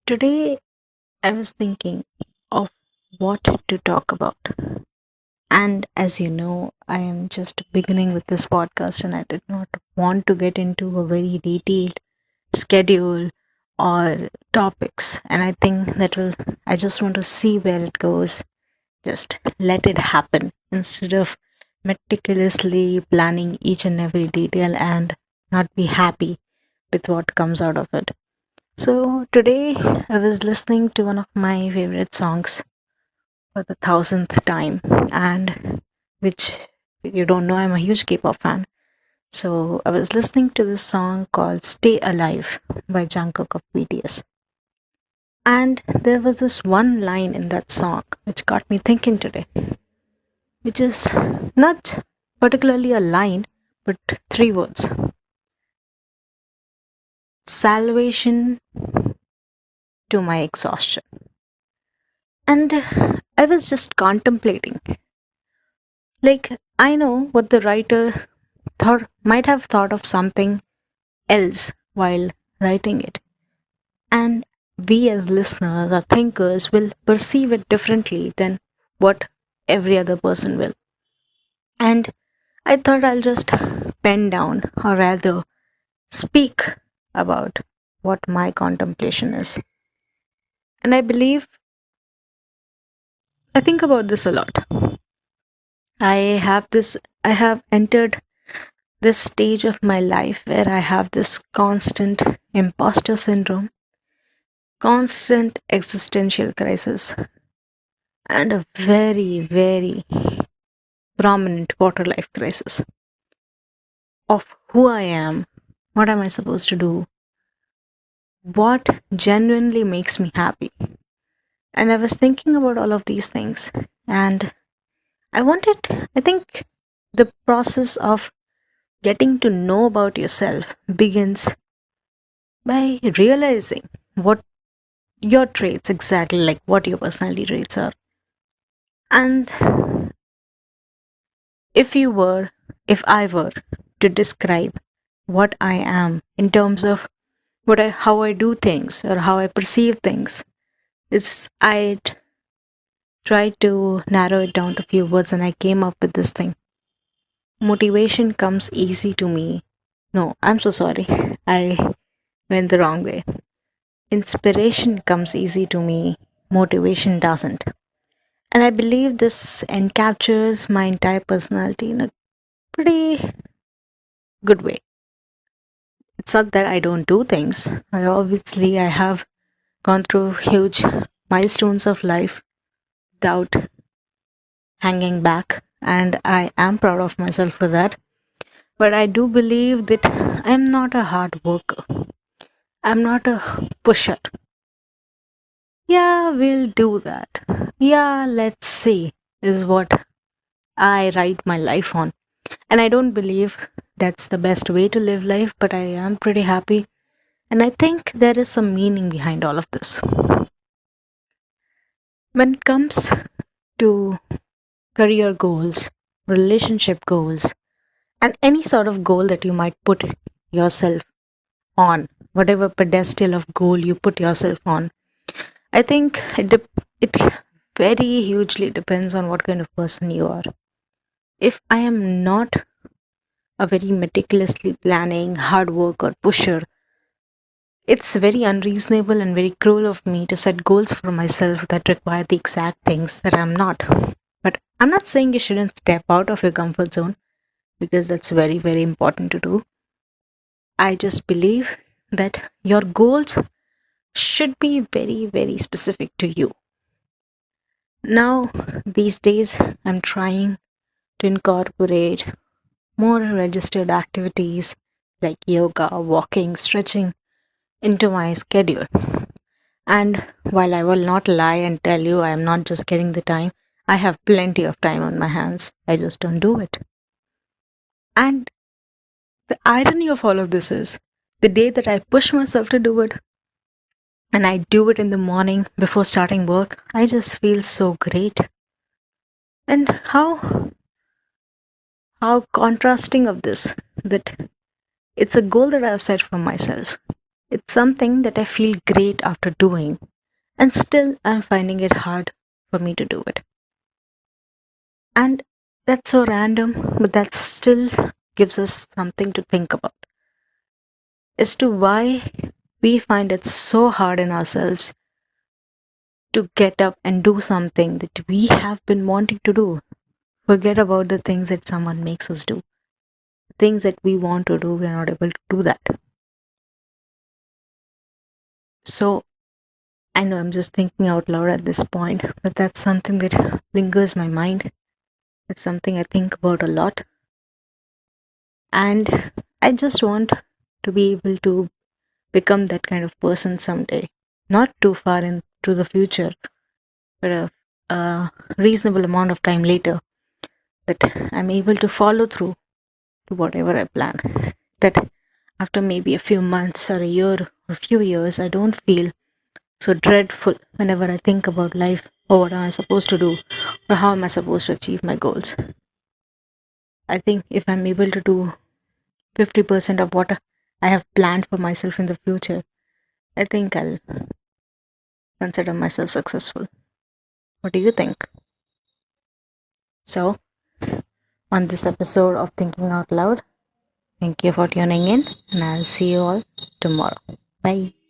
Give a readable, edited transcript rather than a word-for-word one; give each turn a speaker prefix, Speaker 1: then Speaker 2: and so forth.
Speaker 1: Today, I was thinking of what to talk about. And as you know, I am just beginning with this podcast and I did not want to get into a very detailed schedule or topics. And I think I just want to see where it goes. Just let it happen instead of meticulously planning each and every detail and not be happy with what comes out of it. So today I was listening to one of my favorite songs for the thousandth time, and which you don't know, I'm a huge K-pop fan. So I was listening to this song called "Stay Alive" by Jungkook of BTS, and there was this one line in that song which got me thinking today, which is not particularly a line, but three words: salvation to my exhaustion. And I was just contemplating. Like, I know what the writer might have thought of something else while writing it. And we as listeners or thinkers will perceive it differently than what every other person will. And I thought I'll just pen down, or rather speak about what my contemplation is. And I think about this a lot. I have entered this stage of my life where I have this constant imposter syndrome, constant existential crisis, and a very, very prominent quarter life crisis of who I am, what am I supposed to do, what genuinely makes me happy. And I was thinking about all of these things, and I think the process of getting to know about yourself begins by realizing what your traits exactly, like what your personality traits are. And if you were if I were to describe what I am in terms of how I do things or how I perceive things, is I'd try to narrow it down to a few words, and I came up with this thing: motivation comes easy to me. No, I'm so sorry, I went the wrong way. Inspiration comes easy to me, motivation doesn't. And I believe this encaptures my entire personality in a pretty good way. It's not that I don't do things. I have gone through huge milestones of life without hanging back, and I am proud of myself for that. But I do believe that I'm not a hard worker. I'm not a pusher. Yeah, we'll do that. Yeah, let's see, is what I write my life on. And I don't believe that's the best way to live life, but I am pretty happy. And I think there is some meaning behind all of this. When it comes to career goals, relationship goals, and any sort of goal that you might put yourself on, whatever pedestal of goal you put yourself on, I think it very hugely depends on what kind of person you are. If I am not a very meticulously planning, hard work, or pusher, it's very unreasonable and very cruel of me to set goals for myself that require the exact things that I'm not. But I'm not saying you shouldn't step out of your comfort zone, because that's very, very important to do. I just believe that your goals should be very, very specific to you. Now, these days, I'm trying to incorporate more registered activities like yoga, walking, stretching into my schedule. And while I will not lie and tell you I am not just getting the time, I have plenty of time on my hands. I just don't do it. And the irony of all of this is the day that I push myself to do it, and I do it in the morning before starting work, I just feel so great. And how contrasting of this, that it's a goal that I have set for myself. It's something that I feel great after doing, and still I'm finding it hard for me to do it. And that's so random, but that still gives us something to think about as to why we find it so hard in ourselves to get up and do something that we have been wanting to do. Forget about the things that someone makes us do. The things that we want to do, we are not able to do that. So I know I'm just thinking out loud at this point, but that's something that lingers my mind. It's something I think about a lot. And I just want to be able to become that kind of person someday. Not too far into the future, but a reasonable amount of time later, that I'm able to follow through to whatever I plan. That after maybe a few months or a year or a few years, I don't feel so dreadful whenever I think about life or what am I supposed to do or how am I supposed to achieve my goals. I think if I'm able to do 50% of what I have planned for myself in the future, I think I'll consider myself successful. What do you think? So, on this episode of Thinking Out Loud, thank you for tuning in, and I'll see you all tomorrow. Bye.